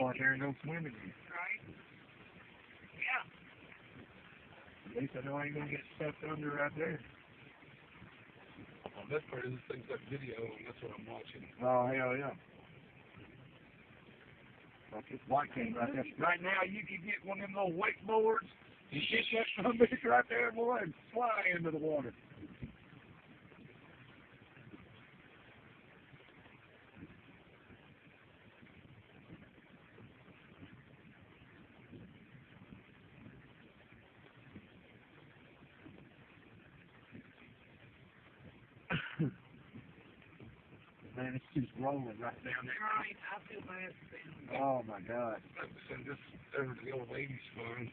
go out there and go swimming. Right? Yeah. At least I know I ain't gonna get stuck under right there. Well, that's part of this thing's got video, and that's what I'm watching. Oh, hell yeah. Like this white thing right there. Right now, you can get one of them little wakeboards. You get that some bitch right there, boy, and fly into the water. Man, it's just rolling right down there. Right. I feel bad for them. Oh, my God. I've sent this over to the old lady's phone.